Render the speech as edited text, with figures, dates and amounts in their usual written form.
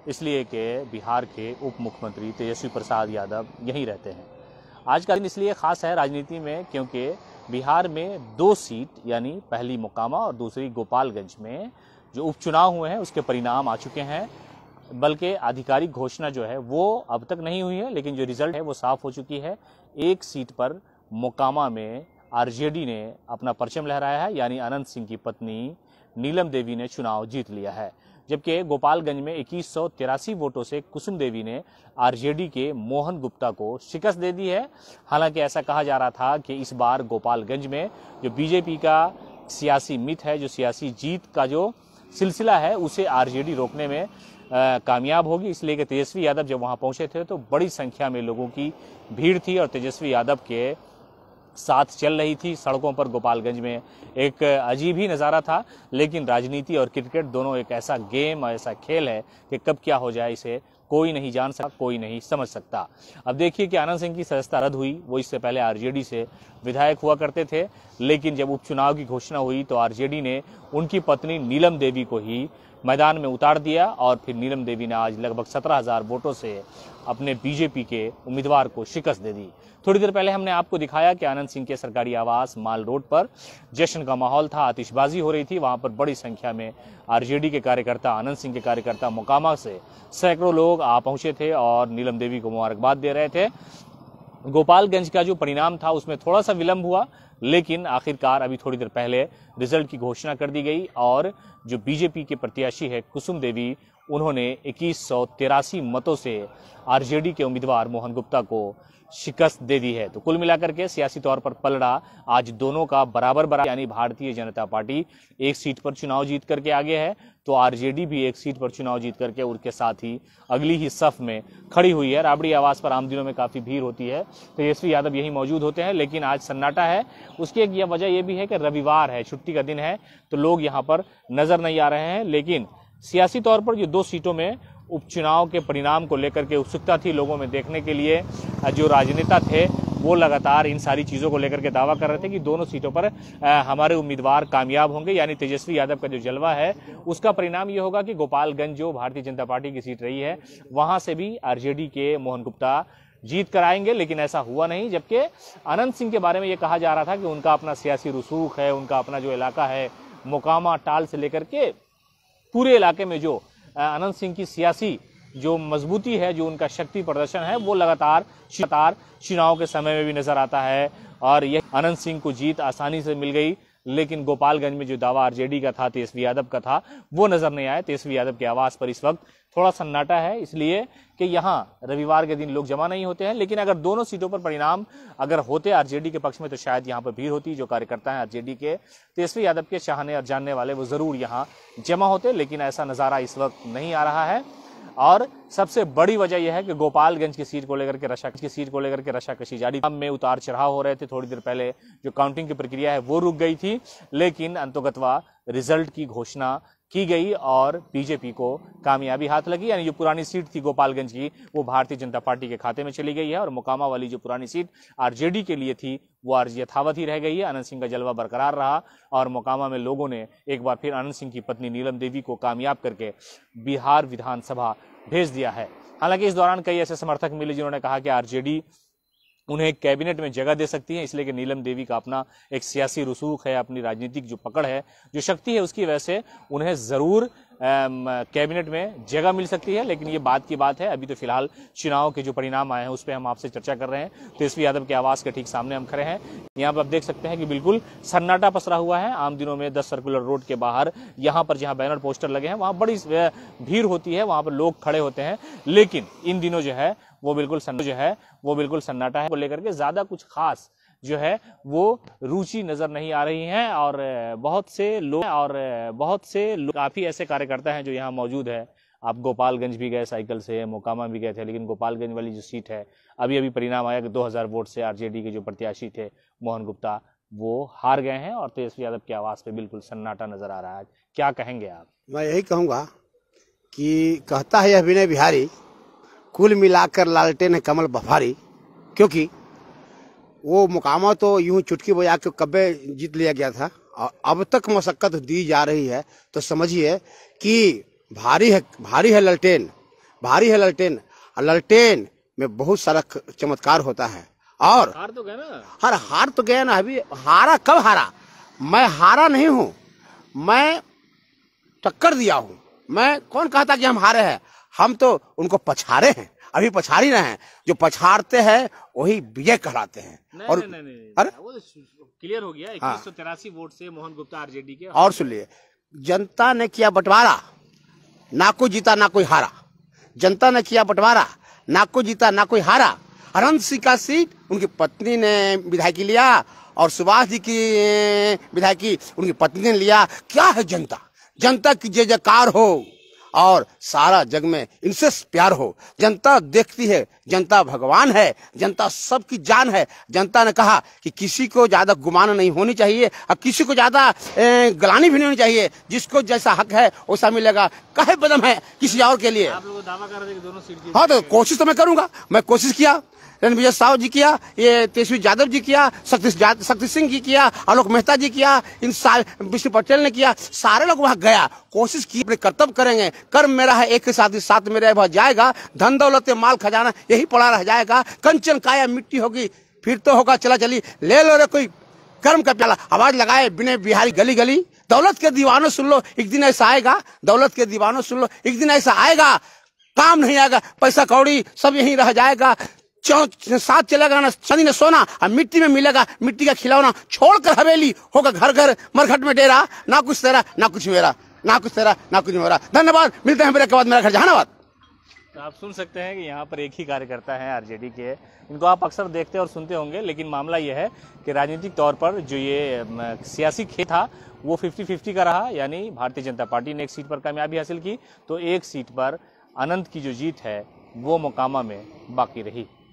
इसलिए कि बिहार के उप मुख्यमंत्री तेजस्वी प्रसाद यादव यहीं रहते हैं। आज का दिन इसलिए खास है राजनीति में क्योंकि बिहार में 2 सीट यानी पहली मोकामा और दूसरी गोपालगंज में जो उपचुनाव हुए हैं उसके परिणाम आ चुके हैं। बल्कि आधिकारिक घोषणा जो है वो अब तक नहीं हुई है, लेकिन जो रिजल्ट है वो साफ हो चुकी है। 1 सीट पर मोकामा में आरजेडी ने अपना परचम लहराया है, यानी अनंत सिंह की पत्नी नीलम देवी ने चुनाव जीत लिया है। जबकि गोपालगंज में 2183 वोटों से कुसुम देवी ने आरजेडी के मोहन गुप्ता को शिकस्त दे दी है। हालांकि ऐसा कहा जा रहा था कि इस बार गोपालगंज में जो बीजेपी का सियासी मिथ है, जो सियासी जीत का जो सिलसिला है, उसे आरजेडी रोकने में कामयाब होगी। इसलिए कि तेजस्वी यादव जब वहां पहुंचे थे तो बड़ी संख्या में लोगों की भीड़ थी और तेजस्वी यादव के साथ चल रही थी सड़कों पर। गोपालगंज में एक अजीब ही नज़ारा था, लेकिन राजनीति और क्रिकेट दोनों एक ऐसा गेम और ऐसा खेल है कि कब क्या हो जाए इसे कोई नहीं जान सकता, कोई नहीं समझ सकता। अब देखिए कि आनंद सिंह की सदस्यता रद्द हुई। वो इससे पहले आरजेडी से विधायक हुआ करते थे, लेकिन जब उपचुनाव की घोषणा हुई तो आरजेडी ने उनकी पत्नी नीलम देवी को ही मैदान में उतार दिया और फिर नीलम देवी ने आज लगभग 17,000 वोटों से अपने बीजेपी के उम्मीदवार को शिकस्त दे दी। थोड़ी देर पहले हमने आपको दिखाया कि आनंद सिंह के सरकारी आवास माल रोड पर जश्न का माहौल था, आतिशबाजी हो रही थी। वहां पर बड़ी संख्या में आरजेडी के कार्यकर्ता, आनंद सिंह के कार्यकर्ता, मोकामा से सैकड़ों लोग आ पहुंचे थे और नीलम देवी को मुबारकबाद दे रहे थे। गोपालगंज का जो परिणाम था उसमें थोड़ा सा विलंब हुआ, लेकिन आखिरकार अभी थोड़ी देर पहले रिजल्ट की घोषणा कर दी गई और जो बीजेपी के प्रत्याशी है कुसुम देवी, उन्होंने 2183 मतों से आरजेडी के उम्मीदवार मोहन गुप्ता को शिकस्त दे दी है। तो कुल मिलाकर के सियासी तौर पर पलड़ा आज दोनों का बराबर, यानी भारतीय जनता पार्टी 1 सीट पर चुनाव जीत करके आगे है तो आरजेडी भी 1 सीट पर चुनाव जीत करके उनके साथ ही अगली ही सफ में खड़ी हुई है। राबड़ी आवास पर आम दिनों में काफी भीड़ होती है, तेजस्वी यादव यही मौजूद होते हैं, लेकिन आज सन्नाटा है। उसकी एक वजह यह भी है कि रविवार है, छुट्टी का दिन है, तो लोग यहाँ पर नजर नहीं आ रहे हैं। लेकिन सियासी तौर पर जो 2 सीटों में उपचुनाव के परिणाम को लेकर के उत्सुकता थी लोगों में देखने के लिए, जो राजनेता थे वो लगातार इन सारी चीज़ों को लेकर के दावा कर रहे थे कि दोनों सीटों पर हमारे उम्मीदवार कामयाब होंगे। यानी तेजस्वी यादव का जो जलवा है उसका परिणाम ये होगा कि गोपालगंज जो भारतीय जनता पार्टी की सीट रही है वहां से भी आरजेडी के मोहन गुप्ता जीत कर आएंगे, लेकिन ऐसा हुआ नहीं। जबकि अनंत सिंह के बारे में ये कहा जा रहा था कि उनका अपना सियासी रसूख है, उनका अपना जो इलाका है मोकामा टाल से लेकर के पूरे इलाके में जो अनंत सिंह की सियासी जो मजबूती है, जो उनका शक्ति प्रदर्शन है, वो लगातार चुनाव के समय में भी नजर आता है। और यह अनंत सिंह को जीत आसानी से मिल गई, लेकिन गोपालगंज में जो दावा आरजेडी का था, तेजस्वी यादव का था, वो नजर नहीं आया। तेजस्वी यादव के आवास पर इस वक्त थोड़ा सन्नाटा है, इसलिए कि यहाँ रविवार के दिन लोग जमा नहीं होते हैं। लेकिन अगर दोनों सीटों पर परिणाम अगर होते आरजेडी के पक्ष में तो शायद यहाँ पर भीड़ होती। जो कार्यकर्ता हैं आरजेडी के, तेजस्वी यादव के चाहने और जानने वाले, वो जरूर यहाँ जमा होते, लेकिन ऐसा नजारा इस वक्त नहीं आ रहा है। और सबसे बड़ी वजह यह है कि गोपालगंज की सीट को लेकर के रशाकशी जारी में उतार चढ़ाव हो रहे थे। थोड़ी देर पहले जो काउंटिंग की प्रक्रिया है वो रुक गई थी, लेकिन अंततः रिजल्ट की घोषणा की गई और बीजेपी को कामयाबी हाथ लगी। यानी जो पुरानी सीट थी गोपालगंज की वो भारतीय जनता पार्टी के खाते में चली गई है और मोकामा वाली जो पुरानी सीट आरजेडी के लिए थी वो आज यथावत ही रह गई है। अनंत सिंह का जलवा बरकरार रहा और मोकामा में लोगों ने एक बार फिर अनंत सिंह की पत्नी नीलम देवी को कामयाब करके बिहार विधानसभा भेज दिया है। हालांकि इस दौरान कई ऐसे समर्थक मिले जिन्होंने कहा कि आरजेडी उन्हें कैबिनेट में जगह दे सकती है, इसलिए कि नीलम देवी का अपना एक सियासी रसूख है, अपनी राजनीतिक जो पकड़ है, जो शक्ति है, उसकी वजह से उन्हें जरूर कैबिनेट में जगह मिल सकती है। लेकिन ये बात की बात है, अभी तो फिलहाल चुनाव के जो परिणाम आए हैं उस पर हम आपसे चर्चा कर रहे हैं। तेजस्वी यादव के आवास के ठीक सामने हम खड़े हैं। यहाँ पर आप देख सकते हैं कि बिल्कुल सन्नाटा पसरा हुआ है। आम दिनों में 10 सर्कुलर रोड के बाहर यहाँ पर जहाँ बैनर पोस्टर लगे हैं वहाँ बड़ी भीड़ होती है, वहाँ पर लोग खड़े होते हैं, लेकिन इन दिनों जो है वो बिल्कुल सन्नाटा है। को लेकर के ज्यादा कुछ खास जो है वो रुचि नजर नहीं आ रही है और बहुत से लोग काफी ऐसे कार्यकर्ता हैं जो यहाँ मौजूद है। आप गोपालगंज भी गए साइकिल से, मोकामा भी गए थे, लेकिन गोपालगंज वाली जो सीट है अभी परिणाम आया कि 2000 वोट से आरजेडी के जो प्रत्याशी थे मोहन गुप्ता वो हार गए हैं और तेजस्वी यादव की आवाज पे बिल्कुल सन्नाटा नजर आ रहा है। क्या कहेंगे आप? मैं यही कहूँगा कि कहता है यह विनय बिहारी, कुल मिलाकर लालटेन है कमल बफारी, क्योंकि वो मुकामा तो यूं चुटकी बजा के कब्बे जीत लिया गया था और अब तक मशक्कत दी जा रही है, तो समझिए कि भारी है लालटेन। भारी है ललटेन, और ललटेन में बहुत सारा चमत्कार होता है। और हार तो गए ना, हार तो गया ना। अभी हारा कब हारा? मैं हारा नहीं हूं, मैं टक्कर दिया हूं। मैं कौन कहता कि हम हारे हैं? हम तो उनको पछाड़े हैं, अभी पछाड़ ही रहे हैं। जो पछाड़ते हैं वही विजय कहलाते हैं। नहीं, और नहीं, अरे वो क्लियर हो गया 2183 वोट से मोहन गुप्ता आरजेडी के। और सुनिए, जनता ने किया बंटवारा, ना कोई जीता ना कोई हारा। जनता ने किया बंटवारा, ना कोई जीता ना कोई हारा। अनंत सिंह का सीट उनकी पत्नी ने विधायकी लिया, और सुभाष जी की विधायकी उनकी पत्नी ने लिया। क्या है जनता? जनता की जय जयकार हो और सारा जग में इनसे प्यार हो। जनता देखती है, जनता भगवान है, जनता सबकी जान है। जनता ने कहा कि किसी को ज्यादा गुमान नहीं होनी चाहिए और किसी को ज्यादा गलानी भी नहीं होनी चाहिए। जिसको जैसा हक है वैसा मिलेगा। काहे बदम है किसी और के लिए? आप लोग दावा कर रहे थे कि दोनों सीट जीत। हाँ, तो कोशिश तो मैं करूंगा। मैं कोशिश किया, रणविजय साहू जी किया, ये तेजस्वी यादव जी किया, शक्ति सिंह जी किया, आलोक मेहता जी किया, इन विष्णु पटेल ने किया। सारे लोग वहां गया, कोशिश की, अपने कर्तव्य करेंगे। कर्म मेरा है एक के साथ ही साथ मेरा भर जाएगा। धन दौलत माल खजाना यही पड़ा रह जाएगा। कंचन काया मिट्टी होगी, फिर तो होगा चला चली। ले लो रे कोई कर्म का प्याला। आवाज लगाए विनय बिहारी गली गली। दौलत के दीवानों सुन लो, एक दिन ऐसा आएगा। दौलत के दीवानों सुन लो, एक दिन ऐसा आएगा। काम नहीं आएगा, पैसा कौड़ी सब यहीं रह जाएगा। साथ चलेगा ना चांदी न सोना, और मिट्टी में मिलेगा मिट्टी का खिलौना। छोड़कर हवेली होगा घर घर, मरघट में डेरा। ना कुछ तेरा ना कुछ मेरा, ना कुछ तेरा ना कुछ मेरा। धन्यवाद, मिलते हैं ब्रेक के बाद। मेरा घर जहानाबाद। तो आप सुन सकते हैं कि यहाँ पर एक ही कार्यकर्ता है आरजेडी के। इनको आप अक्सर देखते और सुनते होंगे, लेकिन मामला यह है कि राजनीतिक तौर पर जो ये सियासी खेल था वो 50-50 का रहा। यानी भारतीय जनता पार्टी ने एक सीट पर कामयाबी हासिल की, तो एक सीट पर अनंत की जो जीत है वो मोकामा में बाकी रही।